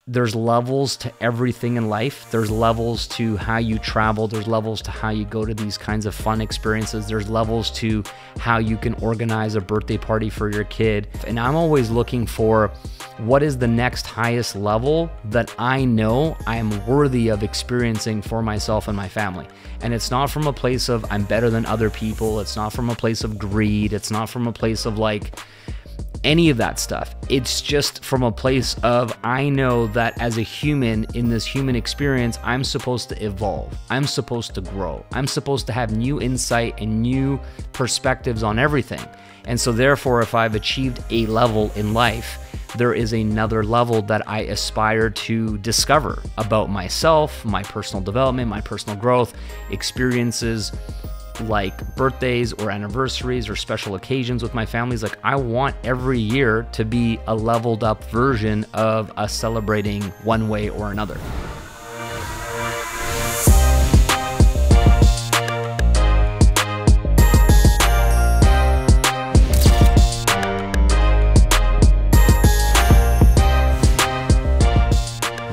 there's levels to everything in life. There's levels to how you travel. There's levels to how you go to these kinds of fun experiences. There's levels to how you can organize a birthday party for your kid. And I'm always looking for what is the next highest level that I know I am worthy of experiencing for myself and my family. And it's not from a place of I'm better than other people. It's not from a place of greed. It's not from a place of like any of that stuff. It's just from a place of I know that as a human in this human experience, I'm supposed to evolve. I'm supposed to grow. I'm supposed to have new insight and new perspectives on everything. And so therefore, if I've achieved a level in life, there is another level that I aspire to discover about myself, my personal development, my personal growth, experiences like birthdays or anniversaries or special occasions with my families. Like I want every year to be a leveled up version of us celebrating one way or another.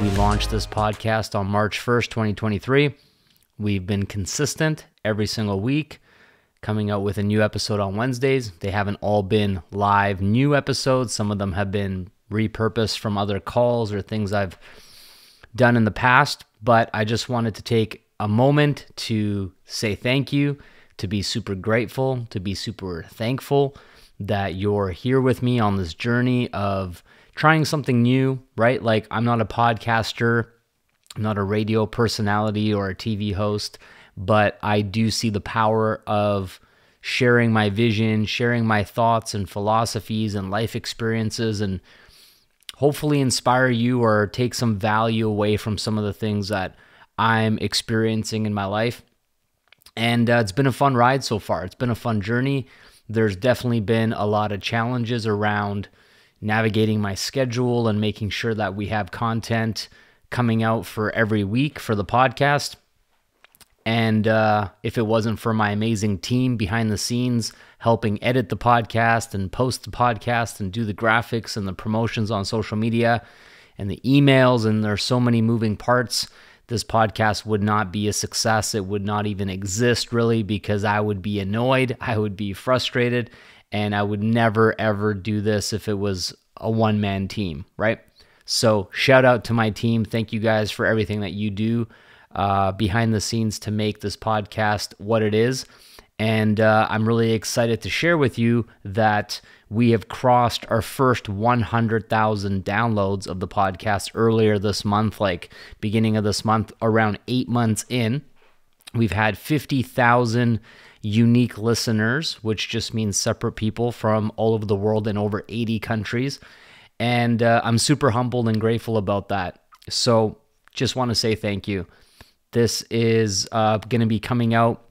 We launched this podcast on March 1st, 2023. We've been consistent every single week, coming out with a new episode on Wednesdays. They haven't all been live new episodes. Some of them have been repurposed from other calls or things I've done in the past. But I just wanted to take a moment to say thank you, to be super grateful, to be super thankful that you're here with me on this journey of trying something new, right? Like I'm not a podcaster, I'm not a radio personality or a TV host, but I do see the power of sharing my vision, sharing my thoughts and philosophies and life experiences, and hopefully inspire you or take some value away from some of the things that I'm experiencing in my life. And it's been a fun ride so far. It's been a fun journey. There's definitely been a lot of challenges around navigating my schedule and making sure that we have content coming out for every week for the podcast. And if it wasn't for my amazing team behind the scenes helping edit the podcast and post the podcast and do the graphics and the promotions on social media and the emails, and there's so many moving parts, this podcast would not be a success. It would not even exist really, because I would be annoyed, I would be frustrated, and I would never ever do this if it was a one-man team, right? So shout out to my team. Thank you guys for everything that you do behind the scenes to make this podcast what it is. And I'm really excited to share with you that we have crossed our first 100,000 downloads of the podcast earlier this month, like beginning of this month, around 8 months in. We've had 50,000 unique listeners, which just means separate people from all over the world in over 80 countries. And I'm super humbled and grateful about that. So just want to say thank you. This is going to be coming out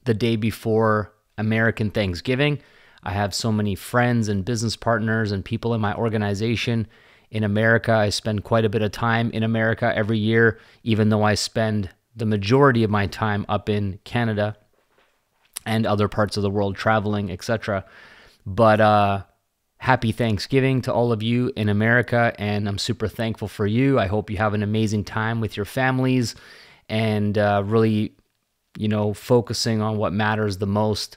the day before American Thanksgiving. I have so many friends and business partners and people in my organization in America. I spend quite a bit of time in America every year, even though I spend the majority of my time up in Canada and other parts of the world traveling, etc. But happy Thanksgiving to all of you in America, and I'm super thankful for you. I hope you have an amazing time with your families and really, focusing on what matters the most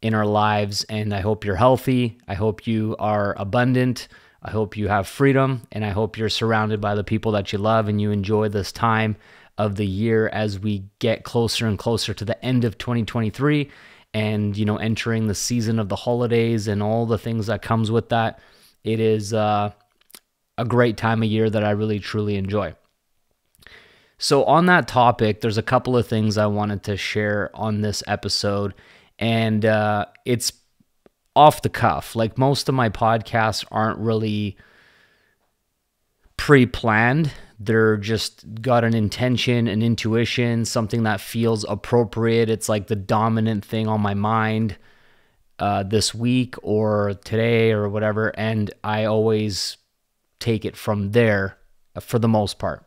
in our lives. And I hope you're healthy. I hope you are abundant. I hope you have freedom, and I hope you're surrounded by the people that you love and you enjoy this time of the year as we get closer and closer to the end of 2023 and, entering the season of the holidays and all the things that comes with that. It is a great time of year that I really, truly enjoy. So on that topic, there's a couple of things I wanted to share on this episode, and it's off the cuff. Like most of my podcasts aren't really pre-planned. They're just got an intention, an intuition, something that feels appropriate. It's like the dominant thing on my mind this week or today or whatever, and I always take it from there for the most part.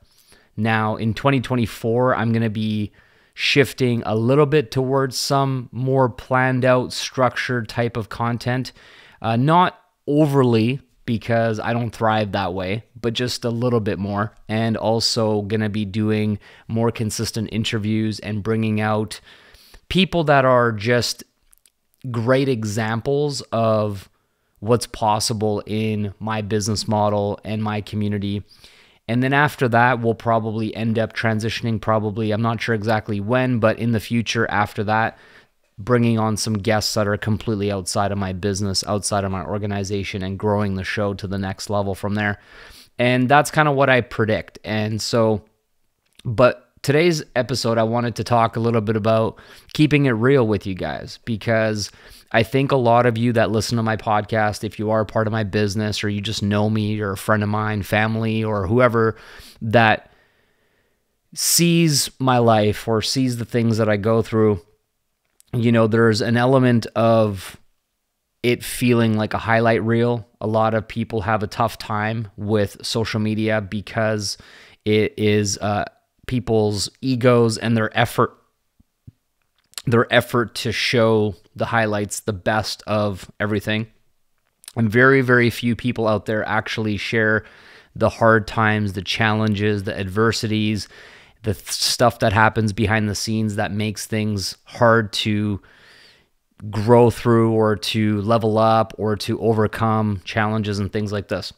Now, in 2024, I'm going to be shifting a little bit towards some more planned out, structured type of content. Not overly, because I don't thrive that way, but just a little bit more. And also going to be doing more consistent interviews and bringing out people that are just great examples of what's possible in my business model and my community. And then after that, we'll probably end up transitioning, probably, I'm not sure exactly when, but in the future after that, bringing on some guests that are completely outside of my business, outside of my organization, and growing the show to the next level from there. And that's kind of what I predict. And so, but today's episode, I wanted to talk a little bit about keeping it real with you guys, because I think a lot of you that listen to my podcast, if you are a part of my business or you just know me or a friend of mine, family, or whoever that sees my life or sees the things that I go through, you know, there's an element of it feeling like a highlight reel. A lot of people have a tough time with social media because it is people's egos and their effort to show the highlights, the best of everything. And very, very few people out there actually share the hard times, the challenges, the adversities, the stuff that happens behind the scenes that makes things hard to grow through or to level up or to overcome challenges and things like this.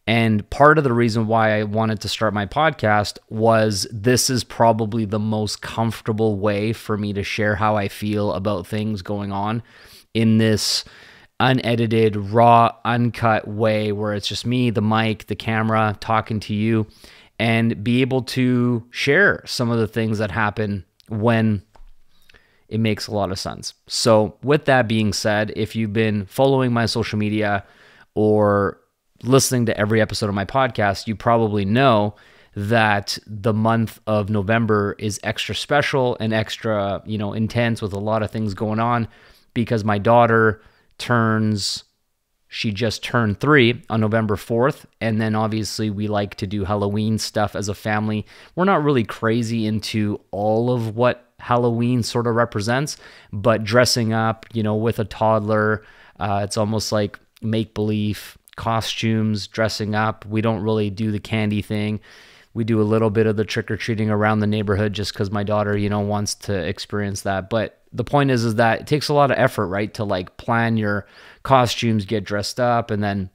And part of the reason why I wanted to start my podcast was this is probably the most comfortable way for me to share how I feel about things going on in this unedited, raw, uncut way where it's just me, the mic, the camera, talking to you, and be able to share some of the things that happen when it makes a lot of sense. So with that being said, if you've been following my social media or listening to every episode of my podcast, you probably know that the month of November is extra special and extra, intense with a lot of things going on because my daughter she just turned 3 on November 4th. And then obviously we like to do Halloween stuff as a family. We're not really crazy into all of what Halloween sort of represents, but dressing up, with a toddler, it's almost like make-believe costumes, dressing up. We don't really do the candy thing. We do a little bit of the trick-or-treating around the neighborhood just because my daughter, wants to experience that. But the point is that it takes a lot of effort, right? To like plan your costumes, get dressed up, and then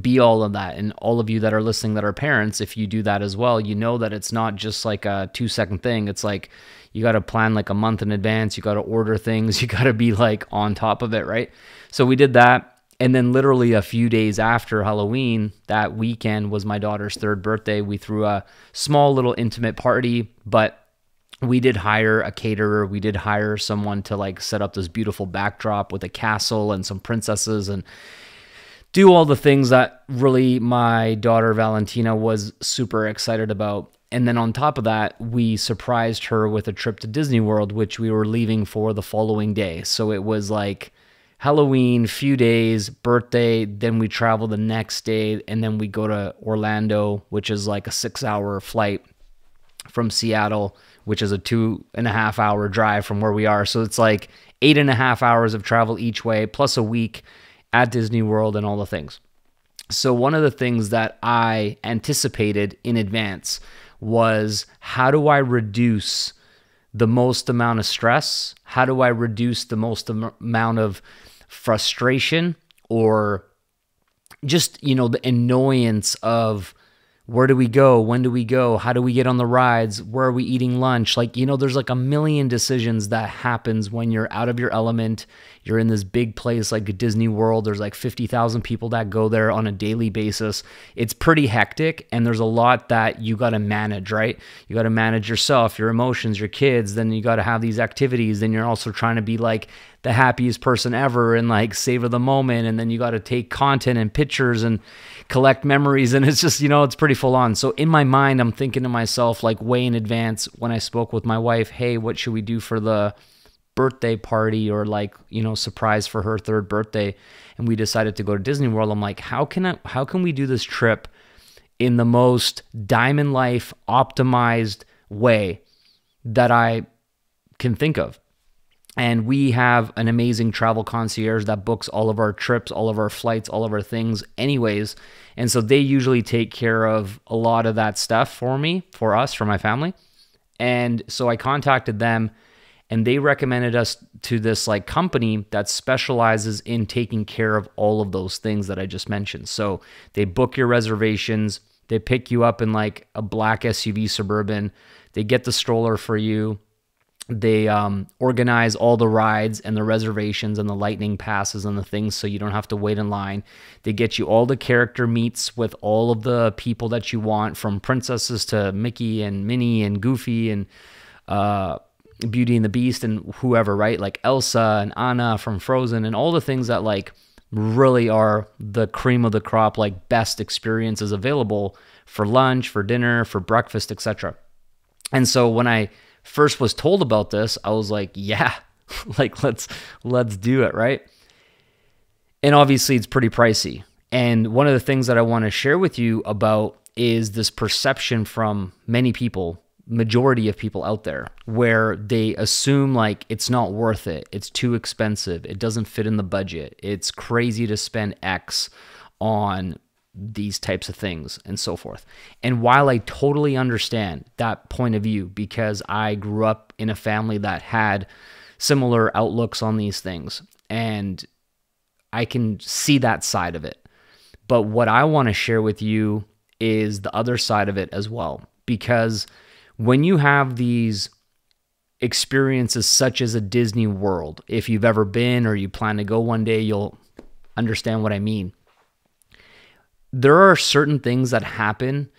be all of that. And all of you that are listening that are parents, if you do that as well, you know that it's not just like a 2-second thing. It's like you got to plan like a month in advance. You got to order things. You got to be like on top of it, right? So we did that. And then literally a few days after Halloween, that weekend was my daughter's 3rd birthday. We threw a small little intimate party, but we did hire a caterer. We did hire someone to like set up this beautiful backdrop with a castle and some princesses and do all the things that really my daughter Valentina was super excited about. And then on top of that, we surprised her with a trip to Disney World, which we were leaving for the following day. So it was like Halloween, few days, birthday, then we travel the next day, and then we go to Orlando, which is like a 6-hour flight from Seattle, which is a 2.5-hour drive from where we are. So it's like 8.5 hours of travel each way, plus a week at Disney World and all the things. So one of the things that I anticipated in advance was, how do I reduce the most amount of stress? How do I reduce the most amount of frustration or just, the annoyance of where do we go? When do we go? How do we get on the rides? Where are we eating lunch? Like, there's like a million decisions that happens when you're out of your element. You're in this big place like Disney World. There's like 50,000 people that go there on a daily basis. It's pretty hectic, and there's a lot that you got to manage, right? You got to manage yourself, your emotions, your kids. Then you got to have these activities. Then you're also trying to be like the happiest person ever and like savor the moment. And then you got to take content and pictures and collect memories. And it's just, it's pretty full on. So in my mind, I'm thinking to myself, like way in advance when I spoke with my wife, hey, what should we do for the birthday party or like, surprise for her 3rd birthday? And we decided to go to Disney World. I'm like, how can we do this trip in the most diamond life optimized way that I can think of? And we have an amazing travel concierge that books all of our trips, all of our flights, all of our things anyways. And so they usually take care of a lot of that stuff for me, for us, for my family. And so I contacted them, and they recommended us to this like company that specializes in taking care of all of those things that I just mentioned. So they book your reservations, they pick you up in like a black SUV Suburban, they get the stroller for you, they organize all the rides and the reservations and the lightning passes and the things so you don't have to wait in line. They get you all the character meets with all of the people that you want, from princesses to Mickey and Minnie and Goofy and Beauty and the Beast and whoever, right? Like Elsa and Anna from Frozen and all the things that like really are the cream of the crop, like best experiences available for lunch, for dinner, for breakfast, etc. And so when I first was told about this, I was like, yeah, like let's do it, right? And obviously it's pretty pricey. And one of the things that I want to share with you about is this perception from many people, majority of people out there, where they assume like it's not worth it, it's too expensive, it doesn't fit in the budget, it's crazy to spend X on these types of things and so forth. And while I totally understand that point of view, because I grew up in a family that had similar outlooks on these things, and I can see that side of it. But what I want to share with you is the other side of it as well. Because when you have these experiences such as a Disney World, if you've ever been or you plan to go one day, you'll understand what I mean. There are certain things that happen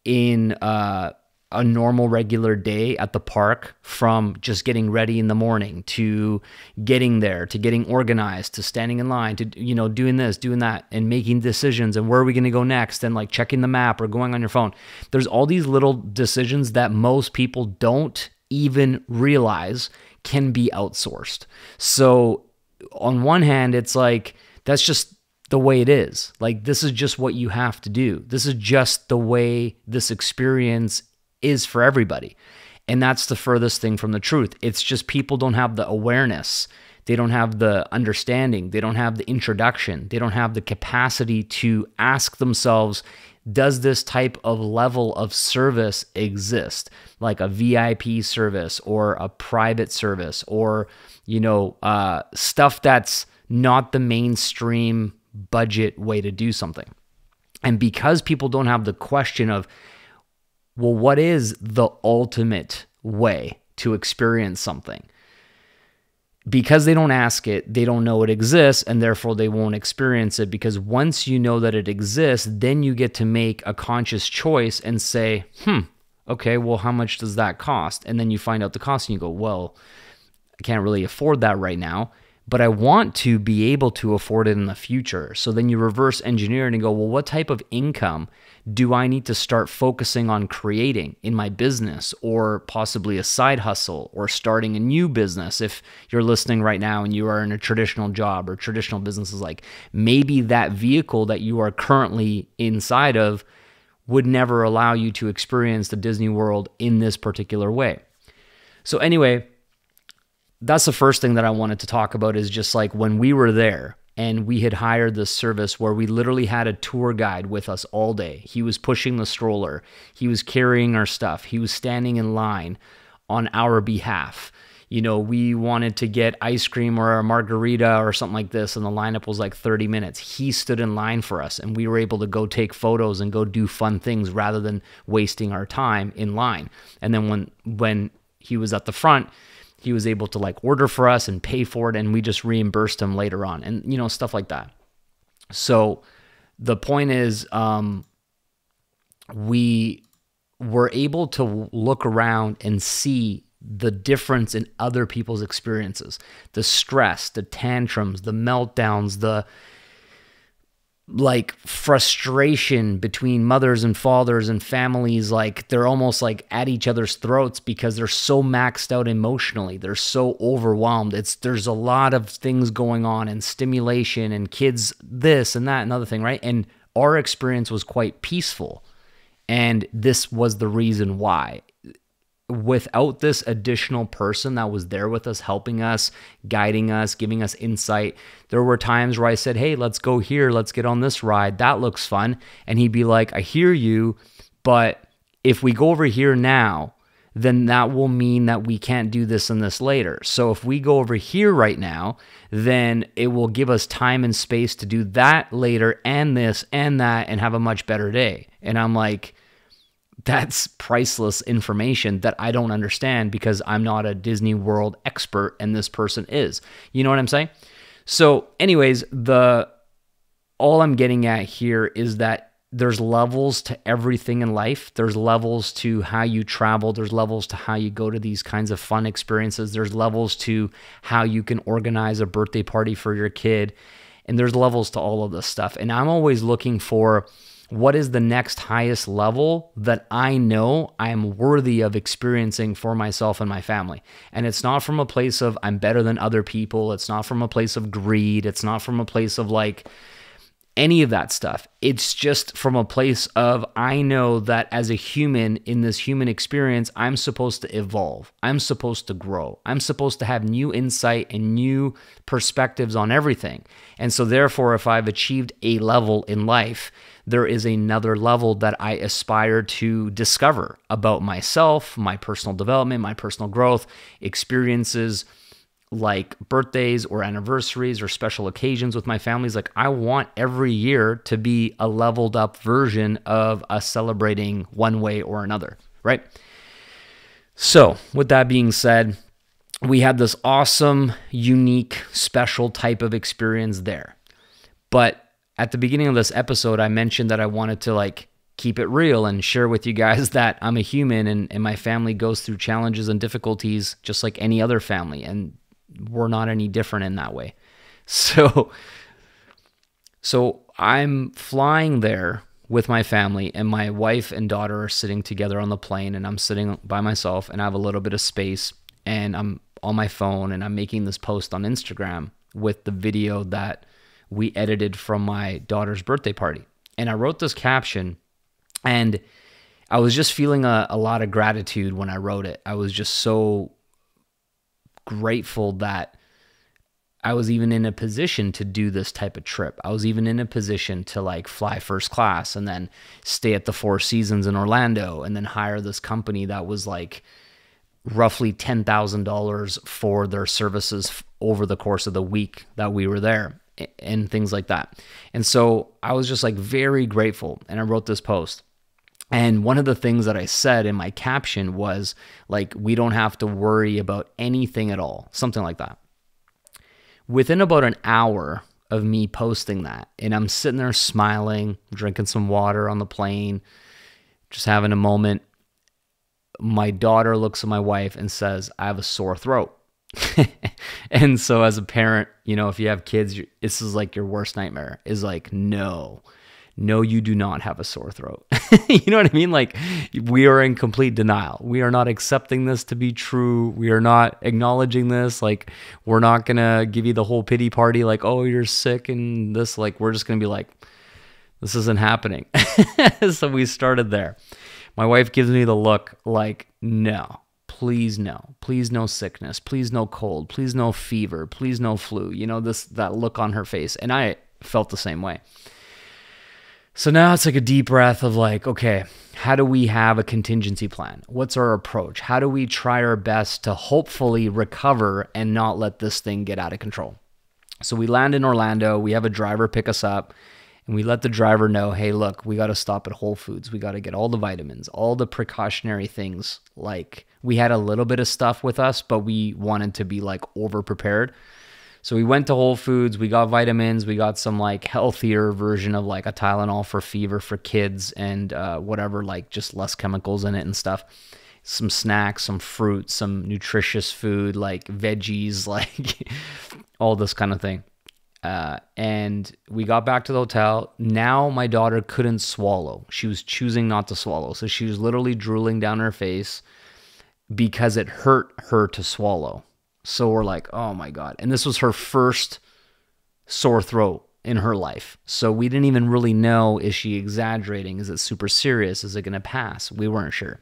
in a normal regular day at the park, from just getting ready in the morning to getting there, to getting organized, to standing in line, to, you know, doing this, doing that, and making decisions, and where are we going to go next, and like checking the map or going on your phone. There's all these little decisions that most people don't even realize can be outsourced. So on one hand, it's like, that's just the way it is. Like, this is just what you have to do. This is just the way this experience is for everybody. And that's the furthest thing from the truth. It's just people don't have the awareness. They don't have the understanding. They don't have the introduction. They don't have the capacity to ask themselves, does this type of level of service exist? Like a VIP service or a private service, or, you know, stuff that's not the mainstream budget way to do something. And because people don't have the question of, well, what is the ultimate way to experience something? Because they don't ask it, they don't know it exists, and therefore they won't experience it. Because once you know that it exists, then you get to make a conscious choice and say, okay, well, how much does that cost? And then you find out the cost and you go, well, I can't really afford that right now, but I want to be able to afford it in the future. So then you reverse engineer and go, well, what type of income do I need to start focusing on creating in my business, or possibly a side hustle, or starting a new business? If you're listening right now and you are in a traditional job or traditional businesses, like maybe that vehicle that you are currently inside of would never allow you to experience the Disney World in this particular way. So anyway, that's the first thing that I wanted to talk about, is just like when we were there and we had hired this service where we literally had a tour guide with us all day. He was pushing the stroller. He was carrying our stuff. He was standing in line on our behalf. You know, we wanted to get ice cream or a margarita or something like this, and the lineup was like 30 minutes. He stood in line for us, and we were able to go take photos and go do fun things rather than wasting our time in line. And then when he was at the front, he was able to like order for us and pay for it, and we just reimbursed him later on, and you know, stuff like that. So the point is, we were able to look around and see the difference in other people's experiences, the stress, the tantrums, the meltdowns, the like frustration between mothers and fathers and families. Like they're almost like at each other's throats because they're so maxed out emotionally. They're so overwhelmed. There's a lot of things going on, and stimulation, and kids this and that and other thing, right? And our experience was quite peaceful. And this was the reason why. without this additional person that was there with us, helping us, guiding us, giving us insight, there were times where I said, hey, let's go here. Let's get on this ride. That looks fun. And he'd be like, I hear you, but if we go over here now, then that will mean that we can't do this and this later. So if we go over here right now, then it will give us time and space to do that later and this and that and have a much better day. And I'm like, that's priceless information that I don't understand because I'm not a Disney World expert and this person is. You know what I'm saying? So anyways, all I'm getting at here is that there's levels to everything in life. There's levels to how you travel. There's levels to how you go to these kinds of fun experiences. There's levels to how you can organize a birthday party for your kid. And there's levels to all of this stuff. And I'm always looking for what is the next highest level that I know I'm worthy of experiencing for myself and my family. And it's not from a place of I'm better than other people. It's not from a place of greed. It's not from a place of like any of that stuff. It's just from a place of I know that as a human in this human experience, I'm supposed to evolve. I'm supposed to grow. I'm supposed to have new insight and new perspectives on everything. And so therefore, if I've achieved a level in life, there is another level that I aspire to discover about myself, my personal development, my personal growth, experiences like birthdays or anniversaries or special occasions with my families. Like I want every year to be a leveled up version of us celebrating one way or another, right? So with that being said, we had this awesome, unique, special type of experience there. But at the beginning of this episode, I mentioned that I wanted to like keep it real and share with you guys that I'm a human and my family goes through challenges and difficulties just like any other family. And we're not any different in that way. So I'm flying there with my family and my wife and daughter are sitting together on the plane and I'm sitting by myself and I have a little bit of space and I'm on my phone and I'm making this post on Instagram with the video that we edited from my daughter's birthday party. And I wrote this caption and I was just feeling a lot of gratitude when I wrote it. I was just so grateful that I was even in a position to do this type of trip. I was even in a position to like fly first class and then stay at the Four Seasons in Orlando and then hire this company that was like roughly $10,000 for their services over the course of the week that we were there and things like that. And so I was just like very grateful and I wrote this post. And one of the things that I said in my caption was like, we don't have to worry about anything at all, something like that. Within about an hour of me posting that, and I'm sitting there smiling, drinking some water on the plane, just having a moment, my daughter looks at my wife and says, I have a sore throat. And so as a parent, you know, if you have kids, this is like your worst nightmare is like, no, you do not have a sore throat. You know what I mean? Like we are in complete denial. We are not accepting this to be true. We are not acknowledging this. Like we're not going to give you the whole pity party. Like, oh, you're sick and this, like, we're just going to be like, this isn't happening. So we started there. My wife gives me the look like, no, please no sickness, please no cold, please no fever, please no flu. You know, that look on her face. And I felt the same way. So now it's like a deep breath of like, okay, how do we have a contingency plan? What's our approach? How do we try our best to hopefully recover and not let this thing get out of control? So we land in Orlando, we have a driver pick us up, and we let the driver know, hey, look, we got to stop at Whole Foods. We got to get all the vitamins, all the precautionary things. Like we had a little bit of stuff with us, but we wanted to be like over prepared. So we went to Whole Foods, we got vitamins, we got some like healthier version of like a Tylenol for fever for kids and whatever, like just less chemicals in it and stuff. Some snacks, some fruit, some nutritious food, like veggies, like all this kind of thing. And we got back to the hotel. Now my daughter couldn't swallow. She was choosing not to swallow. So she was literally drooling down her face because it hurt her to swallow. So we're like, oh my God. And this was her first sore throat in her life. So we didn't even really know, is she exaggerating? Is it super serious? Is it going to pass? We weren't sure.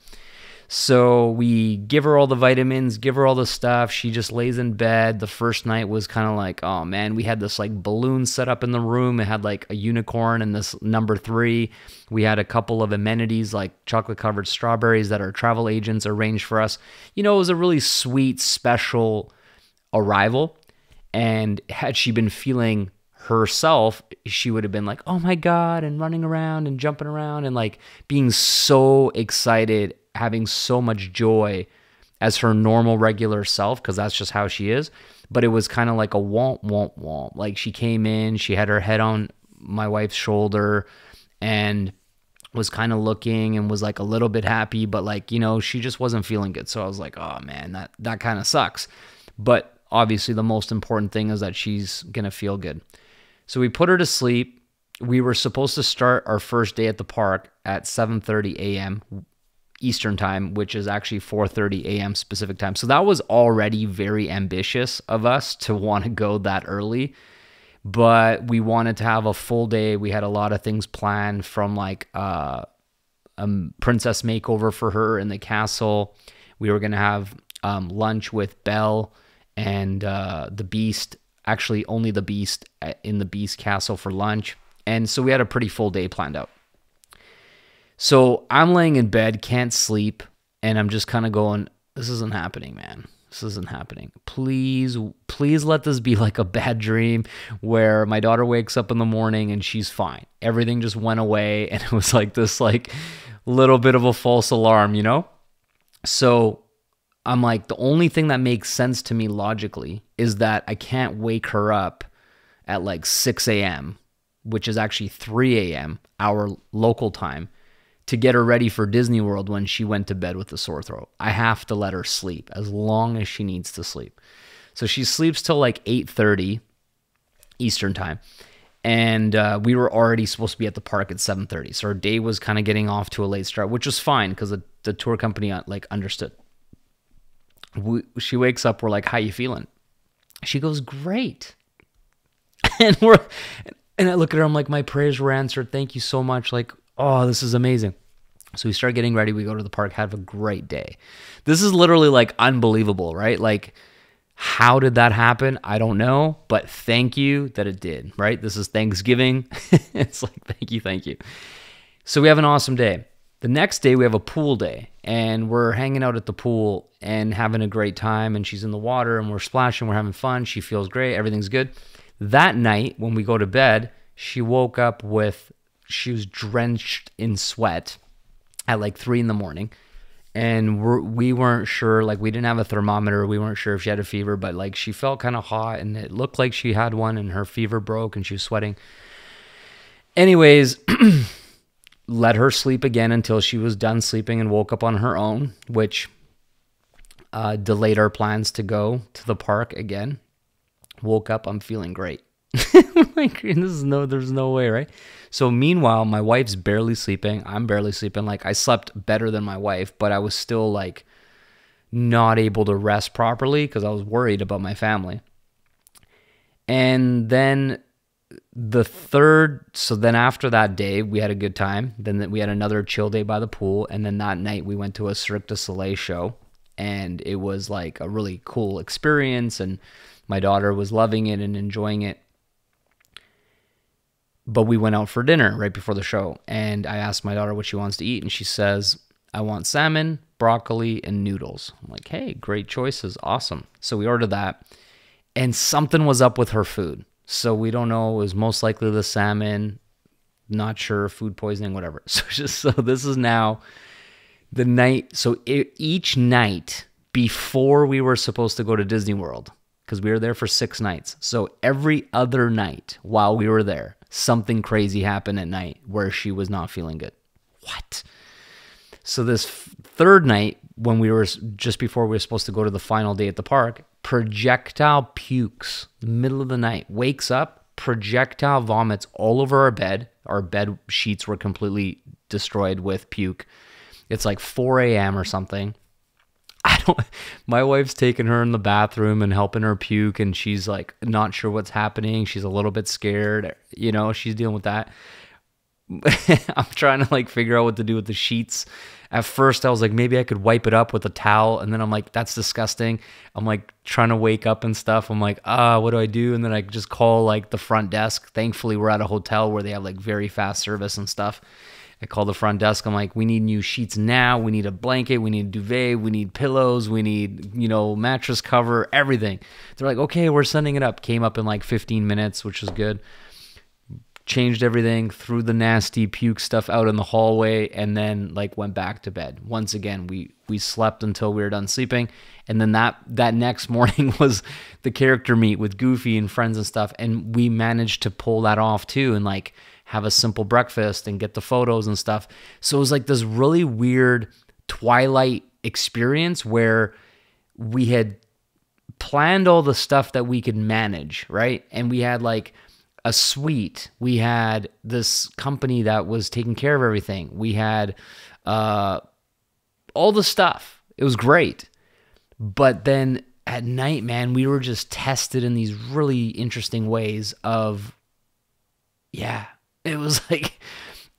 So we give her all the vitamins, give her all the stuff. She just lays in bed. The first night was kind of like, oh man, we had this like balloon set up in the room. It had like a unicorn and this number 3. We had a couple of amenities like chocolate covered strawberries that our travel agents arranged for us. You know, it was a really sweet, special arrival. And had she been feeling herself, she would have been like, oh my God, and running around and jumping around and like being so excited, having so much joy as her normal regular self, because that's just how she is. But it was kind of like a womp, womp, womp. Like she came in, she had her head on my wife's shoulder and was kind of looking and was like a little bit happy, but like, you know, she just wasn't feeling good. So I was like, oh man, that kind of sucks. But obviously the most important thing is that she's going to feel good. So we put her to sleep. We were supposed to start our first day at the park at 7:30 a.m. Eastern time, which is actually 4:30 a.m. Pacific time. So that was already very ambitious of us to want to go that early, but we wanted to have a full day. We had a lot of things planned, from like a princess makeover for her in the castle. We were going to have lunch with Belle and the Beast, actually only the Beast in the Beast castle for lunch. And so we had a pretty full day planned out. So I'm laying in bed, can't sleep, and I'm just kind of going, this isn't happening, man. This isn't happening. Please, please let this be like a bad dream where my daughter wakes up in the morning and she's fine. Everything just went away, and it was like this like little bit of a false alarm, you know? So I'm like, the only thing that makes sense to me logically is that I can't wake her up at like 6 a.m., which is actually 3 a.m. our local time, to get her ready for Disney World when she went to bed with a sore throat. I have to let her sleep as long as she needs to sleep. So she sleeps till like 8:30 Eastern time. And we were already supposed to be at the park at 7:30. So our day was kind of getting off to a late start, which was fine because the tour company like understood. She wakes up, we're like, how you feeling? She goes, great. And I look at her, I'm like, my prayers were answered. Thank you so much. Like, oh, this is amazing. So we start getting ready. We go to the park, have a great day. This is literally like unbelievable, right? Like, how did that happen? I don't know, but thank you that it did, right? This is Thanksgiving. It's like, thank you. So we have an awesome day. The next day we have a pool day, and we're hanging out at the pool and having a great time, and she's in the water and we're splashing, we're having fun. She feels great. Everything's good. That night when we go to bed, she woke up she was drenched in sweat at like 3 a.m. And we weren't sure, like we didn't have a thermometer. We weren't sure if she had a fever, but like she felt kind of hot and it looked like she had one, and her fever broke and she was sweating. Anyways, let her sleep again until she was done sleeping and woke up on her own, which delayed our plans to go to the park again. Woke up, I'm feeling great. Like, there's no way, right? So meanwhile, my wife's barely sleeping. I'm barely sleeping. Like, I slept better than my wife, but I was still like not able to rest properly because I was worried about my family. And then so then after that day, we had a good time. Then we had another chill day by the pool. And then that night we went to a Cirque du Soleil show, and it was like a really cool experience. And my daughter was loving it and enjoying it. But we went out for dinner right before the show, and I asked my daughter what she wants to eat, and she says, I want salmon, broccoli, and noodles. I'm like, hey, great choices. Awesome. So we ordered that, and something was up with her food. So we don't know. It was most likely the salmon. Not sure. Food poisoning, whatever. So this is now the night. So each night before we were supposed to go to Disney World, because we were there for 6 nights. So every other night while we were there, something crazy happened at night where she was not feeling good. What? So this third night, when we were just before we were supposed to go to the final day at the park, projectile pukes, middle of the night, wakes up, projectile vomits all over our bed. Our bed sheets were completely destroyed with puke. It's like 4 a.m. or something. My wife's taking her in the bathroom and helping her puke, and she's like not sure what's happening. She's a little bit scared, you know, she's dealing with that. I'm trying to like figure out what to do with the sheets At first I was like, maybe I could wipe it up with a towel. And then I'm like, that's disgusting. I'm like trying to wake up and stuff. I'm like, what do I do? And then I just call like the front desk. Thankfully we're at a hotel where they have like very fast service and stuff. I call the front desk. I'm like, we need new sheets now. We need a blanket. We need a duvet. We need pillows. We need, mattress cover, everything. They're like, okay, we're sending it up. Came up in like 15 minutes, which was good. Changed everything, threw the nasty puke stuff out in the hallway, and then like went back to bed. Once again, we slept until we were done sleeping. And then that next morning was the character meet with Goofy and friends and stuff. And we managed to pull that off too, and like have a simple breakfast and get the photos and stuff. So it was like this really weird Twilight experience where we had planned all the stuff that we could manage, right? And we had like a suite. We had this company that was taking care of everything. We had all the stuff. It was great. But then at night, man, we were just tested in these really interesting ways of, it was like,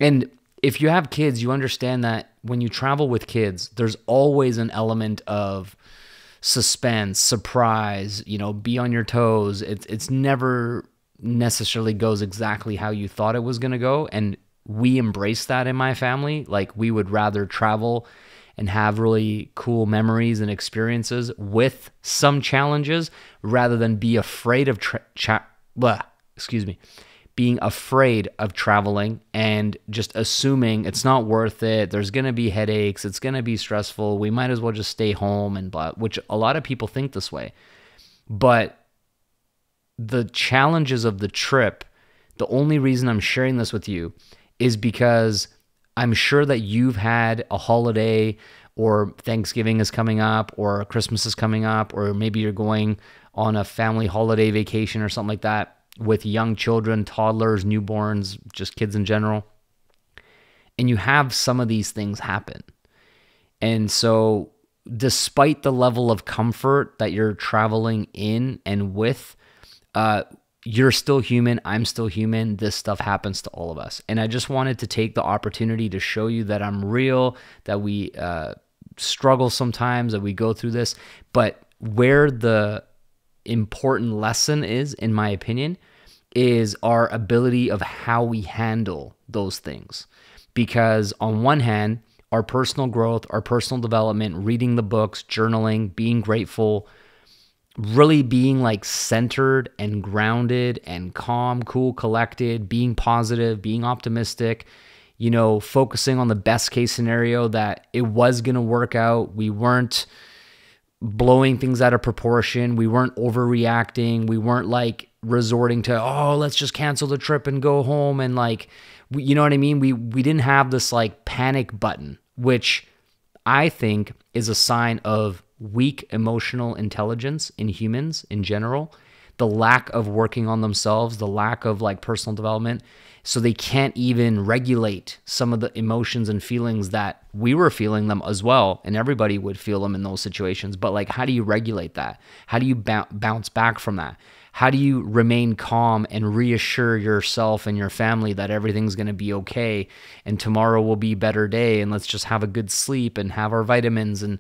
and if you have kids, you understand that when you travel with kids, there's always an element of suspense, surprise, be on your toes. It's never necessarily goes exactly how you thought it was going to go. And we embrace that in my family. Like we would rather travel and have really cool memories and experiences with some challenges rather than be afraid of being afraid of traveling and just assuming it's not worth it. There's going to be headaches. It's going to be stressful. We might as well just stay home and blah, which a lot of people think this way. But the challenges of the trip, the only reason I'm sharing this with you is because I'm sure that you've had a holiday, or Thanksgiving is coming up, or Christmas is coming up, or maybe you're going on a family holiday vacation or something like that with young children, toddlers, newborns, just kids in general. And you have some of these things happen. And so despite the level of comfort that you're traveling in and with, you're still human. I'm still human. This stuff happens to all of us. And I just wanted to take the opportunity to show you that I'm real, that we struggle sometimes, that we go through this. But where the important lesson is, in my opinion, is our ability of how we handle those things. Because on one hand, our personal growth, our personal development, reading the books, journaling, being grateful, really being like centered and grounded and calm, cool, collected, being positive, being optimistic, focusing on the best case scenario that it was going to work out. We weren't blowing things out of proportion. We weren't overreacting. We weren't like resorting to, let's just cancel the trip and go home. And like, you know what I mean? We didn't have this like panic button, which I think is a sign of weak emotional intelligence in humans in general, the lack of working on themselves, the lack of like personal development. So they can't even regulate some of the emotions and feelings that we were feeling them as well. And everybody would feel them in those situations. But like, how do you regulate that? How do you bounce back from that? How do you remain calm and reassure yourself and your family that everything's going to be okay and tomorrow will be a better day and let's just have a good sleep and have our vitamins and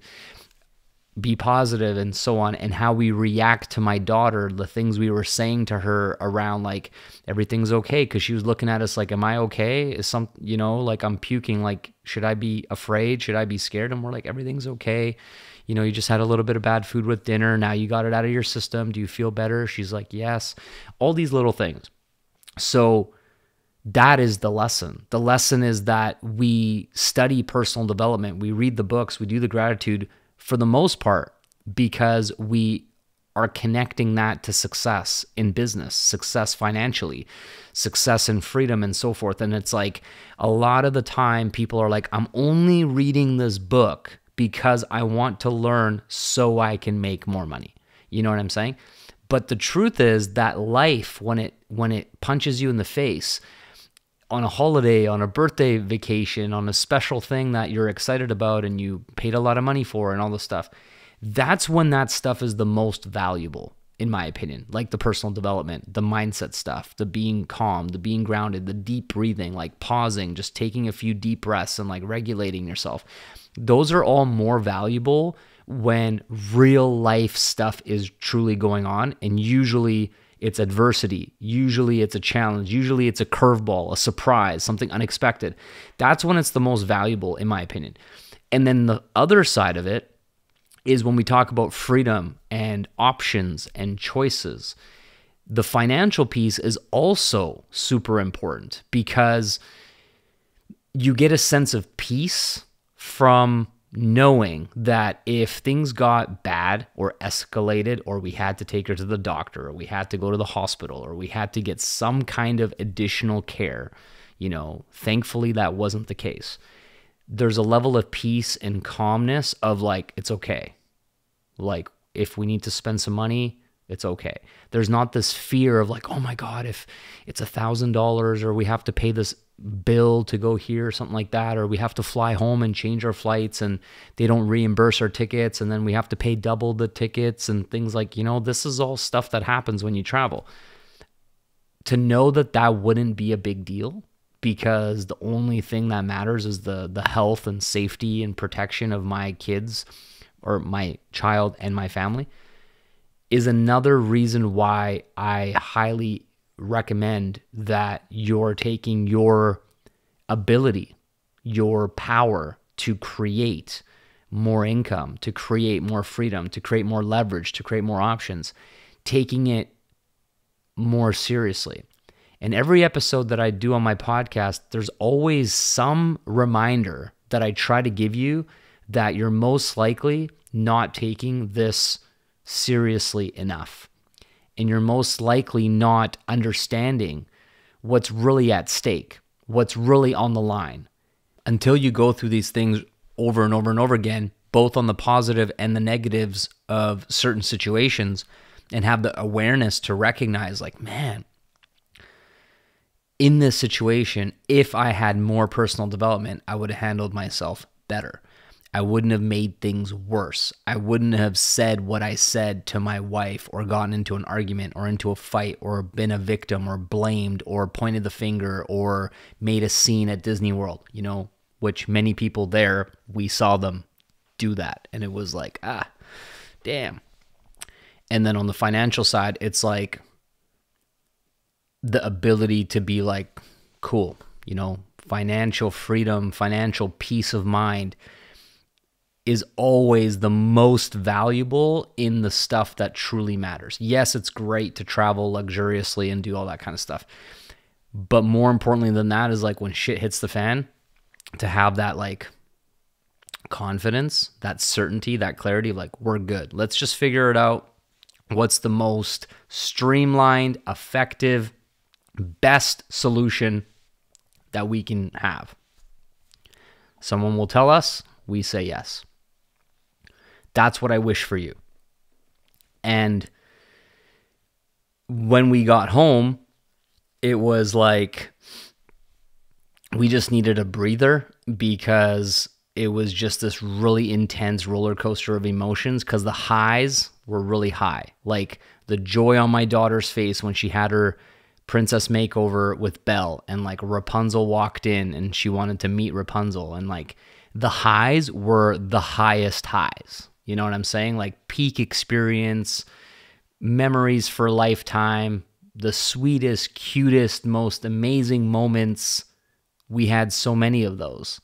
be positive and so on? And how we react to my daughter, the things we were saying to her around like everything's okay, because she was looking at us like, am I okay? Is some, like I'm puking, like should I be afraid? Should I be scared? And we're like, everything's okay. You just had a little bit of bad food with dinner. Now you got it out of your system. Do you feel better? She's like, yes. All these little things. So that is the lesson. The lesson is that we study personal development. We read the books. We do the gratitude for the most part because we are connecting that to success in business, success financially, success in freedom and so forth. And it's like a lot of the time people are like, I'm only reading this book because I want to learn so I can make more money. You know what I'm saying? But the truth is that life, when it punches you in the face on a holiday, on a birthday vacation, on a special thing that you're excited about and you paid a lot of money for and all this stuff, that's when that stuff is the most valuable, in my opinion. Like the personal development, the mindset stuff, the being calm, the being grounded, the deep breathing, like pausing, just taking a few deep breaths and like regulating yourself. Those are all more valuable when real life stuff is truly going on. And usually it's adversity. Usually it's a challenge. Usually it's a curveball, a surprise, something unexpected. That's when it's the most valuable, in my opinion. And then the other side of it is when we talk about freedom and options and choices. The financial piece is also super important because you get a sense of peace from knowing that if things got bad or escalated, or we had to take her to the doctor, or we had to go to the hospital, or we had to get some kind of additional care, thankfully that wasn't the case. There's a level of peace and calmness of like, it's okay. Like, if we need to spend some money, it's okay. There's not this fear of like, oh my God, if it's $1,000 or we have to pay this bill to go here or something like that, or we have to fly home and change our flights and they don't reimburse our tickets and then we have to pay double the tickets and things like, this is all stuff that happens when you travel. To know that that wouldn't be a big deal because the only thing that matters is the health and safety and protection of my kids or my child and my family is another reason why I highly recommend that you're taking your ability, your power to create more income, to create more freedom, to create more leverage, to create more options, taking it more seriously. And every episode that I do on my podcast, there's always some reminder that I try to give you that you're most likely not taking this seriously enough. And you're most likely not understanding what's really at stake, what's really on the line. Until you go through these things over and over and over again, both on the positive and the negatives of certain situations, and have the awareness to recognize like, man, in this situation, if I had more personal development, I would have handled myself better. I wouldn't have made things worse. I wouldn't have said what I said to my wife or gotten into an argument or into a fight or been a victim or blamed or pointed the finger or made a scene at Disney World, which many people there, we saw them do that. And it was like, damn. And then on the financial side, it's like the ability to be like, cool, financial freedom, financial peace of mind is always the most valuable in the stuff that truly matters. Yes, it's great to travel luxuriously and do all that kind of stuff. But more importantly than that is like when shit hits the fan, to have that like confidence, that certainty, that clarity, like we're good. Let's just figure it out. What's the most streamlined, effective, best solution that we can have? Someone will tell us, we say yes. That's what I wish for you. And when we got home, it was like we just needed a breather because it was just this really intense roller coaster of emotions because the highs were really high. Like the joy on my daughter's face when she had her princess makeover with Belle and like Rapunzel walked in and she wanted to meet Rapunzel, and like the highs were the highest highs. You know what I'm saying? Like peak experience, memories for a lifetime, the sweetest, cutest, most amazing moments. We had so many of those.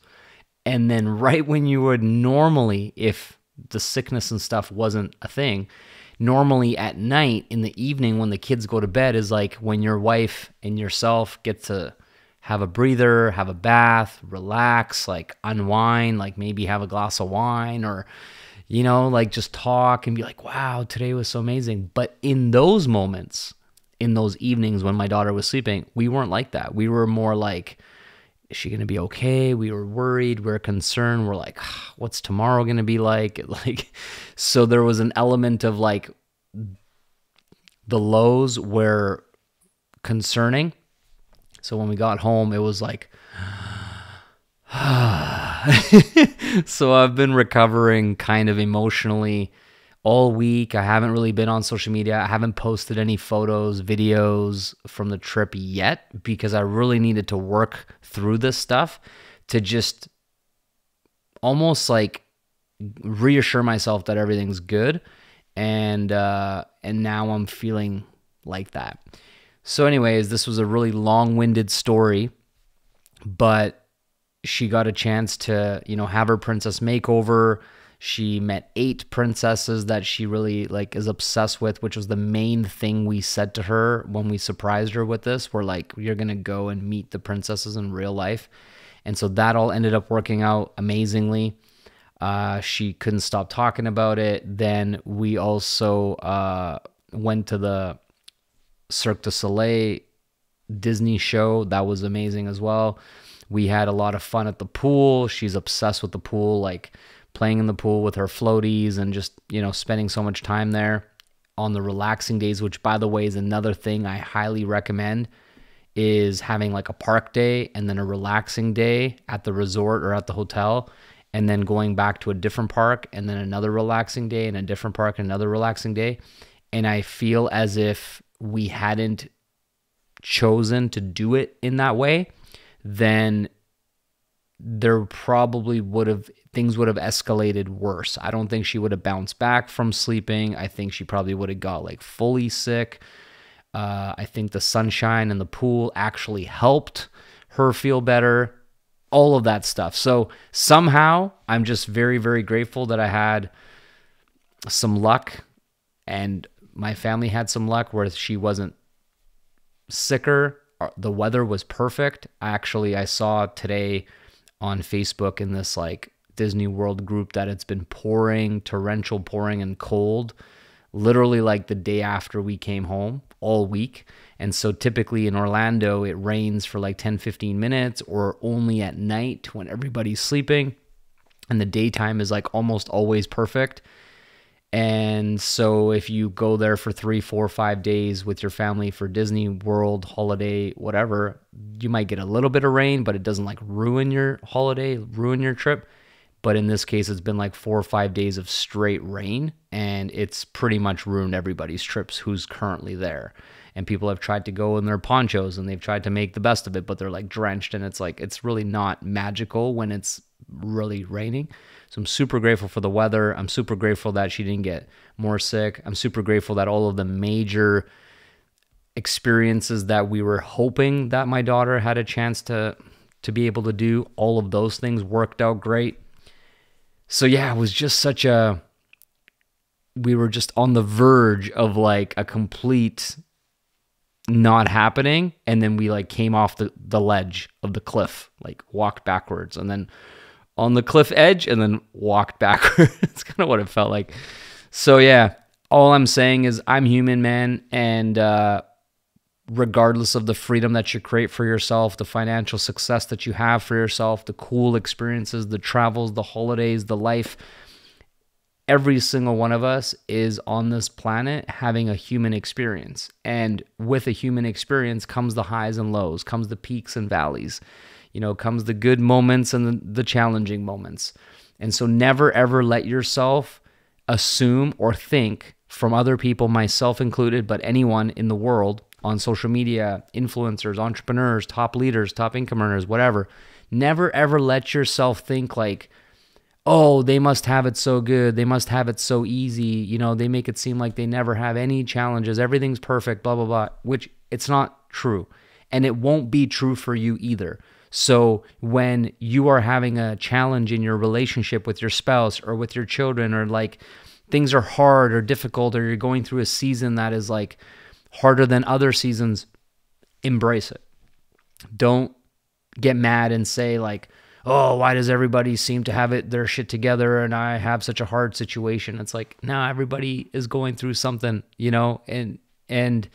And then right when you would normally, if the sickness and stuff wasn't a thing, normally at night in the evening when the kids go to bed is like when your wife and yourself get to have a breather, have a bath, relax, like unwind, like maybe have a glass of wine or, like just talk and be like, wow, today was so amazing. But in those moments, in those evenings when my daughter was sleeping, we weren't like that. We were more like, is she going to be okay? We were worried. We were concerned. We're like, what's tomorrow going to be like? So there was an element of like the lows were concerning. So when we got home, it was like, so I've been recovering kind of emotionally all week. I haven't really been on social media. I haven't posted any photos, videos from the trip yet because I really needed to work through this stuff to just almost like reassure myself that everything's good. And now I'm feeling like that. So anyways, this was a really long-winded story, but she got a chance to, have her princess makeover. She met 8 princesses that she really like is obsessed with, which was the main thing we said to her when we surprised her with this. We're like, you're going to go and meet the princesses in real life. And so that all ended up working out amazingly. She couldn't stop talking about it. Then we also went to the Cirque du Soleil Disney show. That was amazing as well. We had a lot of fun at the pool. She's obsessed with the pool, like playing in the pool with her floaties and just, spending so much time there on the relaxing days, which by the way is another thing I highly recommend, is having like a park day and then a relaxing day at the resort or at the hotel, and then going back to a different park and then another relaxing day and a different park and another relaxing day. And I feel as if we hadn't chosen to do it in that way, then there probably things would have escalated worse. I don't think she would have bounced back from sleeping. I think she probably would have got like fully sick. I think the sunshine and the pool actually helped her feel better, all of that stuff. So somehow I'm just very, very grateful that I had some luck and my family had some luck where she wasn't sicker. The weather was perfect. I saw today on Facebook in this like Disney World group that it's been pouring, torrential pouring and cold, literally like the day after we came home all week. And so typically in Orlando, it rains for like 10, 15 minutes or only at night when everybody's sleeping. And the daytime is like almost always perfect. And so if you go there for 3, 4, 5 days with your family for Disney World, holiday, whatever, you might get a little bit of rain, but it doesn't like ruin your holiday, ruin your trip. But in this case, it's been like 4 or 5 days of straight rain, and it's pretty much ruined everybody's trips who's currently there. And people have tried to go in their ponchos and they've tried to make the best of it, but they're like drenched, and it's really not magical when it's really raining. So I'm super grateful for the weather. I'm super grateful that she didn't get more sick. I'm super grateful that all of the major experiences that we were hoping that my daughter had a chance to be able to do, all of those things worked out great. So yeah, it was just we were just on the verge of like a complete not happening. And then we like came off the ledge of the cliff, like walked backwards and then on the cliff edge and then walked backwards. It's kind of what it felt like. So yeah, all I'm saying is I'm human, man. And regardless of the freedom that you create for yourself, the financial success that you have for yourself, the cool experiences, the travels, the holidays, the life, every single one of us is on this planet having a human experience. And with a human experience comes the highs and lows, comes the peaks and valleys, comes the good moments and the challenging moments. And so never ever let yourself assume or think from other people, myself included, but anyone in the world, on social media, influencers, entrepreneurs, top leaders, top income earners, whatever. Never ever let yourself think like, oh, they must have it so good. They must have it so easy. They make it seem like they never have any challenges. Everything's perfect, blah, blah, blah, which it's not true. And it won't be true for you either. So when you are having a challenge in your relationship with your spouse or with your children, or like things are hard or difficult, or you're going through a season that is like harder than other seasons, embrace it. Don't get mad and say like, oh, why does everybody seem to have their shit together and I have such a hard situation? It's like, no, everybody is going through something, and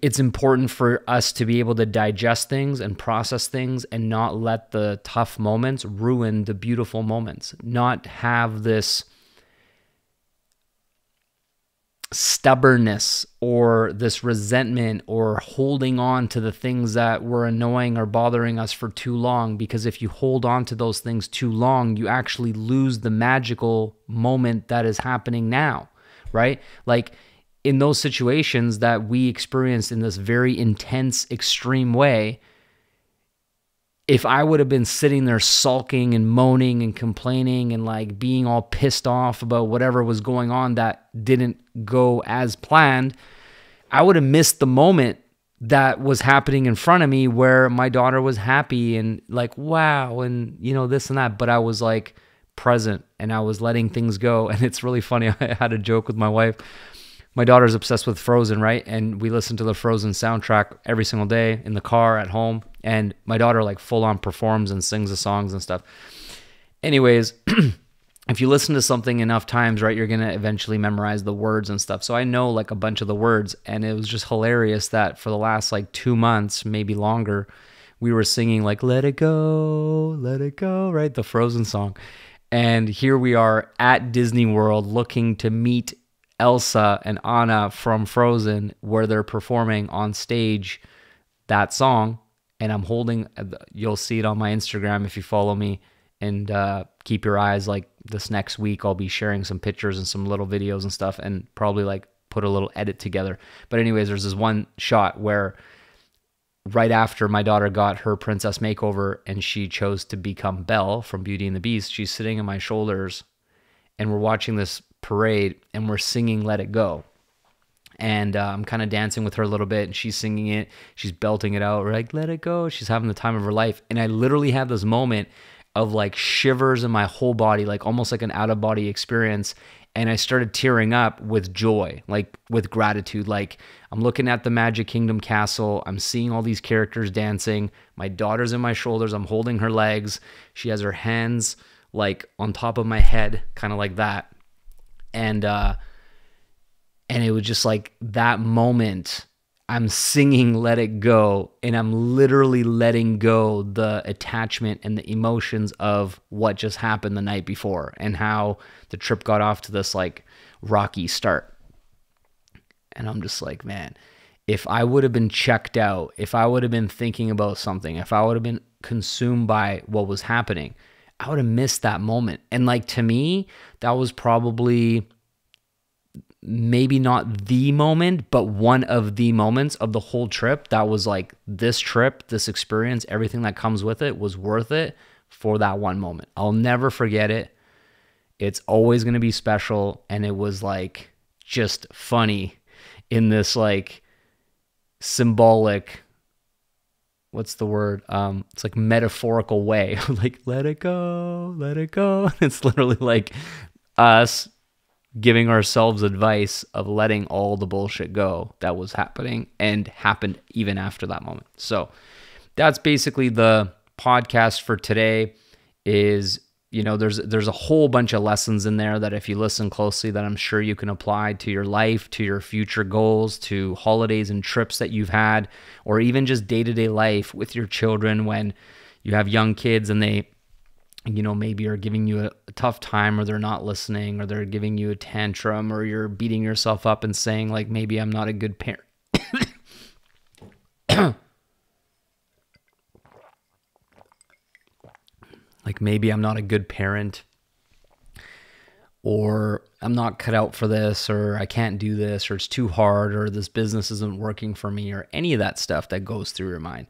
it's important for us to be able to digest things and process things and not let the tough moments ruin the beautiful moments, not have this stubbornness or this resentment or holding on to the things that were annoying or bothering us for too long. Because if you hold on to those things too long, you actually lose the magical moment that is happening now, right? Like in those situations that we experienced in this very intense, extreme way, if I would have been sitting there sulking and moaning and complaining and like being all pissed off about whatever was going on that didn't go as planned, I would have missed the moment that was happening in front of me where my daughter was happy and like, wow, and you know, this and that. But I was like present and I was letting things go. And it's really funny. I had a joke with my wife. My daughter's obsessed with Frozen, right? And we listen to the Frozen soundtrack every single day in the car, at home. And my daughter like full on performs and sings the songs and stuff. Anyways, if you listen to something enough times, right, you're going to eventually memorize the words and stuff. So I know like a bunch of the words, and it was just hilarious that for the last like 2 months, maybe longer, we were singing like, let it go, right? The Frozen song. And here we are at Disney World looking to meet Elsa and Anna from Frozen, where they're performing on stage that song. And I'm holding, you'll see it on my Instagram if you follow me, and keep your eyes, like this next week I'll be sharing some pictures and some little videos and stuff, and probably like put a little edit together. But anyways, there's this one shot where right after my daughter got her princess makeover and she chose to become Belle from Beauty and the Beast, she's sitting on my shoulders and we're watching this parade and we're singing Let It Go. And I'm kind of dancing with her a little bit, and she's singing it. She's belting it out. We're like, let it go. She's having the time of her life. And I literally had this moment of like shivers in my whole body, like almost like an out-of-body experience. And I started tearing up with joy, like with gratitude. Like I'm looking at the Magic Kingdom castle. I'm seeing all these characters dancing. My daughter's in my shoulders. I'm holding her legs. She has her hands like on top of my head, kind of like that. And it was just like that moment, I'm singing Let It Go, and I'm literally letting go the attachment and the emotions of what just happened the night before and how the trip got off to this like rocky start. And I'm just like, man, if I would have been checked out, if I would have been thinking about something, if I would have been consumed by what was happening, I would have missed that moment. And like, to me, that was probably maybe not the moment, but one of the moments of the whole trip. That was like, this trip, this experience, everything that comes with it was worth it for that one moment. I'll never forget it. It's always going to be special. And it was like just funny in this like symbolic, what's the word? It's like metaphorical way. Like, let it go, let it go. It's literally like us giving ourselves advice of letting all the bullshit go that was happening and happened even after that moment. So that's basically the podcast for today. Is, you know, there's a whole bunch of lessons in there that if you listen closely, that I'm sure you can apply to your life, to your future goals, to holidays and trips that you've had, or even just day-to-day life with your children when you have young kids and they, you know, maybe are giving you a tough time, or they're not listening, or they're giving you a tantrum, or you're beating yourself up and saying like, maybe I'm not a good parent. Like, maybe I'm not a good parent, or I'm not cut out for this, or I can't do this, or it's too hard, or this business isn't working for me, or any of that stuff that goes through your mind.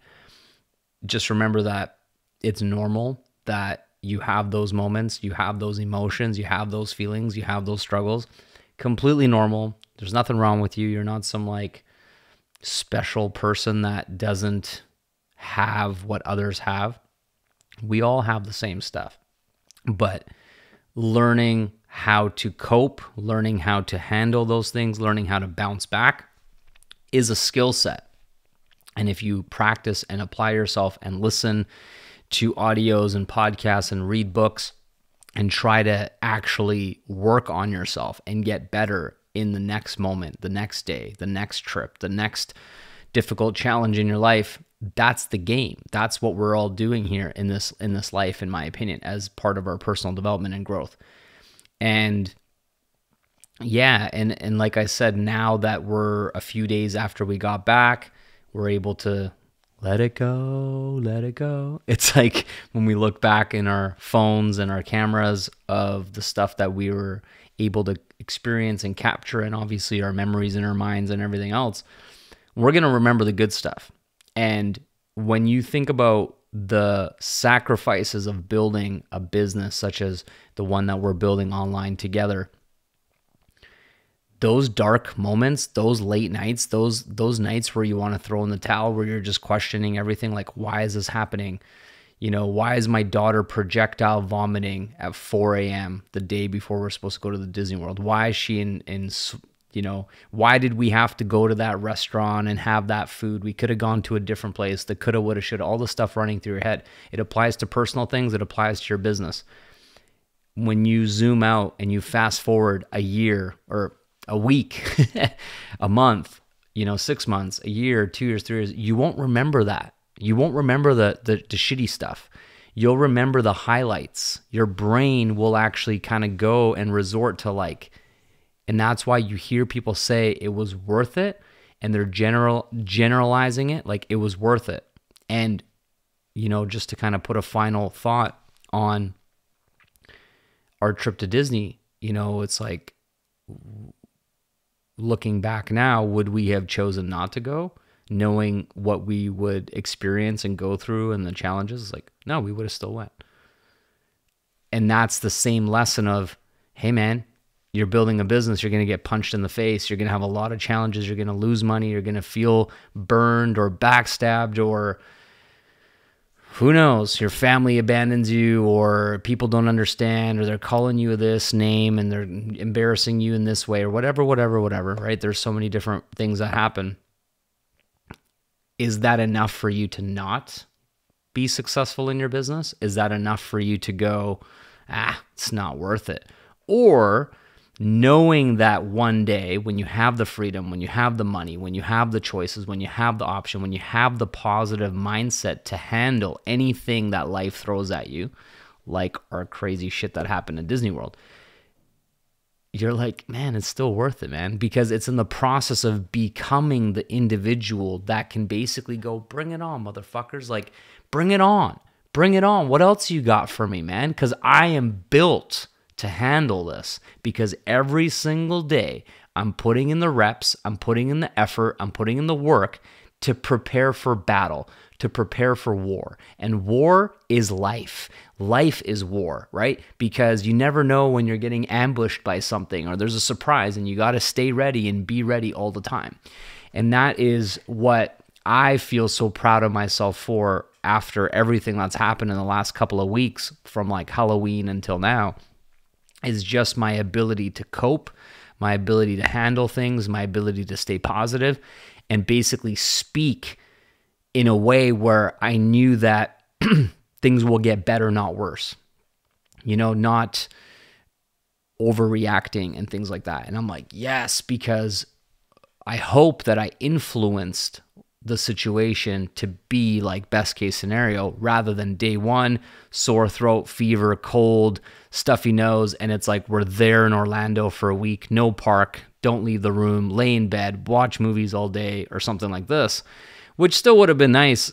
Just remember that it's normal that you have those moments, you have those emotions, you have those feelings, you have those struggles. Completely normal. There's nothing wrong with you. You're not some like special person that doesn't have what others have. We all have the same stuff. But learning how to cope, learning how to handle those things, learning how to bounce back is a skill set. And if you practice and apply yourself and listen to audios and podcasts and read books and try to actually work on yourself and get better in the next moment, the next day, the next trip, the next difficult challenge in your life, that's the game. That's what we're all doing here in this life, in my opinion, as part of our personal development and growth. And yeah, and like I said, now that we're a few days after we got back, we're able to let it go, let it go. It's like when we look back in our phones and our cameras of the stuff that we were able to experience and capture, and obviously our memories in our minds and everything else, we're going to remember the good stuff. And when you think about the sacrifices of building a business such as the one that we're building online together, those dark moments, those late nights, those nights where you want to throw in the towel, where you're just questioning everything, like, why is this happening? You know, why is my daughter projectile vomiting at 4 a.m. the day before we're supposed to go to the Disney World? Why is she you know, why did we have to go to that restaurant and have that food? We could have gone to a different place. The coulda, woulda, shoulda, all the stuff running through your head. It applies to personal things. It applies to your business. When you zoom out and you fast forward a year or a week, a month, you know, 6 months, a year, 2 years, 3 years, you won't remember that. You won't remember the shitty stuff. You'll remember the highlights. Your brain will actually kind of go and resort to like, and that's why you hear people say it was worth it, and they're generalizing it like it was worth it. And, you know, just to kind of put a final thought on our trip to Disney, you know, it's like, looking back now, would we have chosen not to go, knowing what we would experience and go through and the challenges? Like, no, we would have still went. And that's the same lesson of, hey man, you're building a business, you're going to get punched in the face, you're going to have a lot of challenges, you're going to lose money, you're going to feel burned or backstabbed, or who knows, your family abandons you, or people don't understand, or they're calling you this name and they're embarrassing you in this way, or whatever, right? There's so many different things that happen. Is that enough for you to not be successful in your business? Is that enough for you to go, it's not worth it? Or knowing that one day when you have the freedom, when you have the money, when you have the choices, when you have the option, when you have the positive mindset to handle anything that life throws at you, like our crazy shit that happened in Disney World, you're like, man, it's still worth it, man, because it's in the process of becoming the individual that can basically go, bring it on, motherfuckers. Like, bring it on. Bring it on. What else you got for me, man? Because I am built to handle this, because every single day I'm putting in the reps, I'm putting in the effort, I'm putting in the work to prepare for battle, to prepare for war. And war is life. Life is war, right? Because you never know when you're getting ambushed by something or there's a surprise, and you got to stay ready and be ready all the time. And that is what I feel so proud of myself for after everything that's happened in the last couple of weeks, from like Halloween until now, is just my ability to cope, my ability to handle things, my ability to stay positive, and basically speak in a way where I knew that things will get better, not worse. You know, not overreacting and things like that. And I'm like, yes, because I hope that I influenced the situation to be like best case scenario, rather than day one, sore throat, fever, cold, stuffy nose, and it's like we're there in Orlando for a week, no park, don't leave the room, lay in bed, watch movies all day, or something like this, which still would have been nice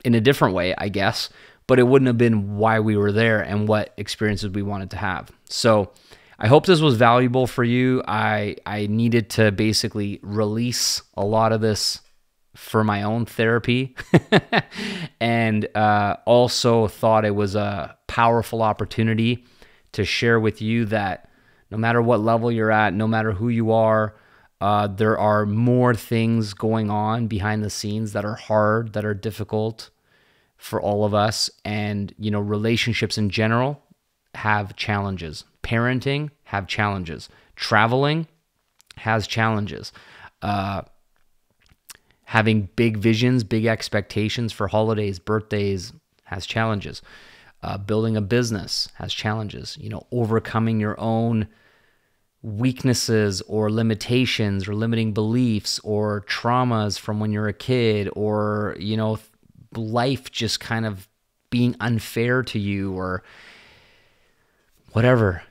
in a different way, I guess, but it wouldn't have been why we were there and what experiences we wanted to have. So I hope this was valuable for you. I needed to basically release a lot of this for my own therapy, and also thought it was a powerful opportunity to share with you that no matter what level you're at, no matter who you are, there are more things going on behind the scenes that are hard, that are difficult for all of us. And, you know, relationships in general have challenges. Parenting have challenges. Traveling has challenges. Having big visions, big expectations for holidays, birthdays has challenges. Building a business has challenges. You know, overcoming your own weaknesses or limitations or limiting beliefs or traumas from when you're a kid, or, you know, life just kind of being unfair to you or whatever.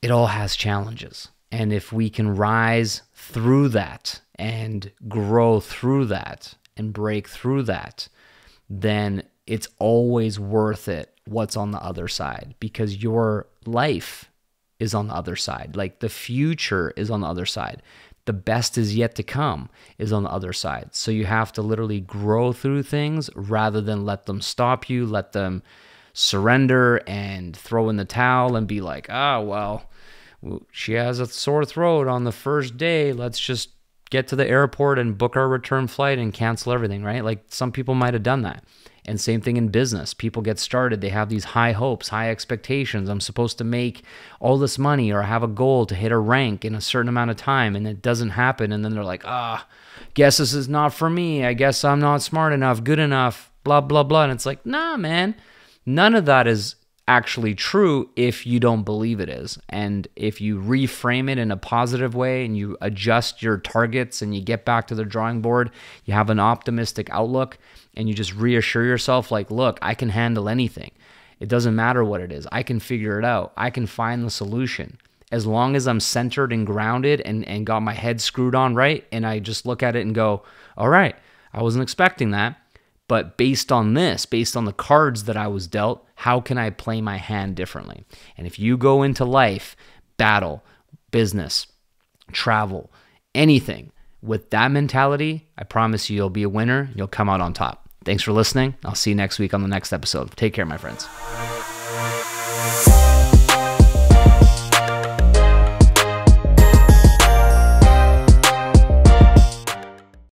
It all has challenges. And if we can rise through that and grow through that and break through that, then it's always worth it what's on the other side, because your life is on the other side. Like, the future is on the other side. the best is yet to come is on the other side. So you have to literally grow through things rather than let them stop you, let them surrender and throw in the towel and be like, oh, well, she has a sore throat on the first day. Let's just get to the airport and book our return flight and cancel everything, right? Like some people might have done that. And same thing in business. People get started. They have these high hopes, high expectations. I'm supposed to make all this money or have a goal to hit a rank in a certain amount of time, and it doesn't happen. And then they're like, guess this is not for me. I guess I'm not smart enough, good enough, blah, blah, blah. And it's like, nah, man, none of that is actually true if you don't believe it is. And if you reframe it in a positive way and you adjust your targets and you get back to the drawing board, you have an optimistic outlook and you just reassure yourself like, look, I can handle anything. It doesn't matter what it is. I can figure it out. I can find the solution. As long as I'm centered and grounded and got my head screwed on right, and I just look at it and go, all right, I wasn't expecting that. But based on this, based on the cards that I was dealt, how can I play my hand differently? And if you go into life, battle, business, travel, anything with that mentality, I promise you, you'll be a winner. You'll come out on top. Thanks for listening. I'll see you next week on the next episode. Take care, my friends.